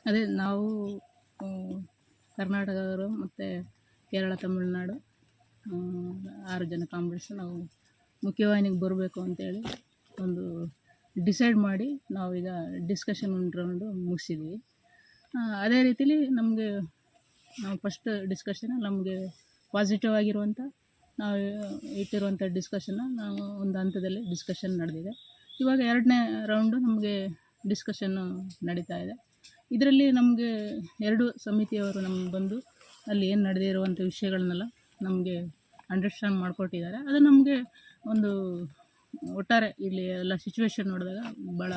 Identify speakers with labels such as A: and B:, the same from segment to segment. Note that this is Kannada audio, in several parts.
A: ಅದೇ ನಾವು ಆ, ಕರ್ನಾಟಕದವರು ಮತ್ತು ಕೇರಳ ತಮಿಳುನಾಡು 6 ಜನ ಕಾಮ್ರೇಡ್ಸ್ ನಾವು ಮುಖ್ಯವಾಹಿನಿಗೆ ಬರಬೇಕು ಅಂತೇಳಿ ಒಂದು ಡಿಸೈಡ್ ಮಾಡಿ ನಾವೀಗ ಡಿಸ್ಕಷನ್ ಒಂದು ರೌಂಡು ಮುಗಿಸಿದ್ವಿ. ಅದೇ ರೀತಿಲಿ ನಮಗೆ ನಾವು ಫಸ್ಟ್ ಡಿಸ್ಕಷನ್ ನಮಗೆ ಪಾಸಿಟಿವ್ ಆಗಿರುವಂಥ ನಾವು ಇಟ್ಟಿರುವಂಥ ಡಿಸ್ಕಷನ್ನ ನಾವು ಒಂದು ಹಂತದಲ್ಲಿ ಡಿಸ್ಕಷನ್ ನಡೆದಿದೆ. ಇವಾಗ 2ನೇ ರೌಂಡು ನಮಗೆ ಡಿಸ್ಕಷನ್ನು ನಡೀತಾ ಇದೆ. ಇದರಲ್ಲಿ ನಮಗೆ 2 ಸಮಿತಿಯವರು ನಮ್ಗೆ ಬಂದು ಅಲ್ಲಿ ಏನು ನಡೆದಿರುವಂಥ ವಿಷಯಗಳನ್ನೆಲ್ಲ ನಮಗೆ ಅಂಡರ್ಸ್ಟ್ಯಾಂಡ್ ಮಾಡಿಕೊಟ್ಟಿದ್ದಾರೆ. ಅದು ನಮಗೆ ಒಂದು ಒಟ್ಟಾರೆ ಇಲ್ಲಿ ಎಲ್ಲ ಸಿಚುವೇಶನ್ ನೋಡಿದಾಗ ಭಾಳ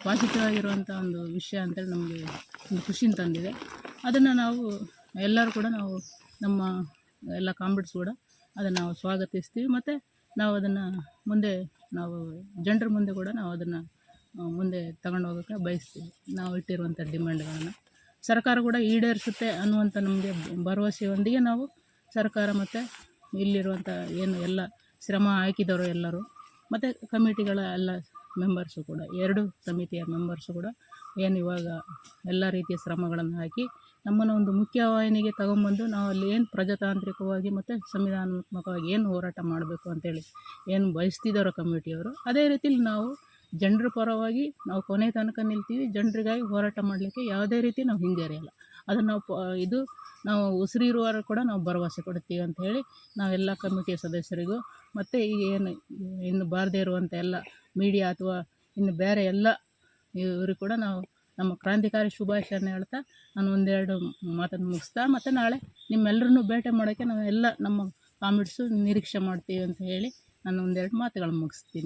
A: ಪಾಸಿಟಿವ್ ಆಗಿರುವಂಥ ಒಂದು ವಿಷಯ ಅಂತೇಳಿ ನಮಗೆ ಒಂದು ಖುಷಿನ ತಂದಿದೆ. ಅದನ್ನು ನಾವು ಎಲ್ಲರೂ ಕೂಡ ನಾವು ನಮ್ಮ ಎಲ್ಲ ಕಾಮ್ರೇಡ್ಸ್ ಕೂಡ ಅದನ್ನು ನಾವು ಸ್ವಾಗತಿಸ್ತೀವಿ. ಮತ್ತು ನಾವು ಅದನ್ನು ಮುಂದೆ ನಾವು ಜನರ ಮುಂದೆ ಕೂಡ ನಾವು ಅದನ್ನು ಮುಂದೆ ತಗೊಂಡು ಹೋಗೋಕ್ಕೆ ಬಯಸ್ತೀವಿ. ನಾವು ಇಟ್ಟಿರುವಂಥ ಡಿಮ್ಯಾಂಡ್ಗಳನ್ನು ಸರ್ಕಾರ ಕೂಡ ಈಡೇರಿಸುತ್ತೆ ಅನ್ನುವಂಥ ನಮಗೆ ಭರವಸೆಯೊಂದಿಗೆ ನಾವು ಸರ್ಕಾರ ಮತ್ತು ಇಲ್ಲಿರುವಂಥ ಏನು ಎಲ್ಲ ಶ್ರಮ ಹಾಕಿದವರು ಎಲ್ಲರೂ ಮತ್ತು ಕಮಿಟಿಗಳ ಎಲ್ಲ ಮೆಂಬರ್ಸು ಕೂಡ 2 ಸಮಿತಿಯ ಮೆಂಬರ್ಸು ಕೂಡ ಏನು ಇವಾಗ ಎಲ್ಲ ರೀತಿಯ ಶ್ರಮಗಳನ್ನು ಹಾಕಿ ನಮ್ಮನ್ನು ಒಂದು ಮುಖ್ಯವಾಹಿನಿಗೆ ತಗೊಂಬಂದು ನಾವು ಅಲ್ಲಿ ಏನು ಪ್ರಜಾತಾಂತ್ರಿಕವಾಗಿ ಮತ್ತು ಸಂವಿಧಾನಾತ್ಮಕವಾಗಿ ಏನು ಹೋರಾಟ ಮಾಡಬೇಕು ಅಂತೇಳಿ ಏನು ಬಯಸ್ತಿದ್ದಾರೋ ಕಮಿಟಿಯವರು, ಅದೇ ರೀತಿಲಿ ನಾವು ಜನರ ಪರವಾಗಿ ನಾವು ಕೊನೆ ತನಕ ನಿಲ್ತೀವಿ. ಜನರಿಗಾಗಿ ಹೋರಾಟ ಮಾಡಲಿಕ್ಕೆ ಯಾವುದೇ ರೀತಿ ನಾವು ಹಿಂಜರಿಯಲ್ಲ. ಅದನ್ನು ನಾವು ನಾವು ಉಸಿರಿರುವವರೆಗೂ ಕೂಡ ನಾವು ಭರವಸೆ ಕೊಡ್ತೀವಿ ಅಂತ ಹೇಳಿ ನಾವೆಲ್ಲ ಕಮಿಟಿಯ ಸದಸ್ಯರಿಗೂ ಮತ್ತು ಈಗ ಏನು ಇನ್ನು ಬಾರದೇ ಇರುವಂಥ ಎಲ್ಲ ಮೀಡಿಯಾ ಅಥವಾ ಇನ್ನು ಬೇರೆ ಎಲ್ಲ ಇವ್ರಿಗೆ ಕೂಡ ನಾವು ನಮ್ಮ ಕ್ರಾಂತಿಕಾರಿ ಶುಭಾಶಯನ ಹೇಳ್ತಾ ನಾನು 1-2 ಮಾತನ್ನು ಮುಗಿಸ್ತಾ ಮತ್ತು ನಾಳೆ ನಿಮ್ಮೆಲ್ಲರನ್ನೂ ಭೇಟಿ ಮಾಡೋಕ್ಕೆ ನಾವು ಎಲ್ಲ ನಮ್ಮ ಕಾಮ್ರೇಡ್ಸು ನಿರೀಕ್ಷೆ ಮಾಡ್ತೀವಿ ಅಂತ ಹೇಳಿ ನಾನು 1-2 ಮಾತುಗಳನ್ನು ಮುಗಿಸ್ತೀನಿ.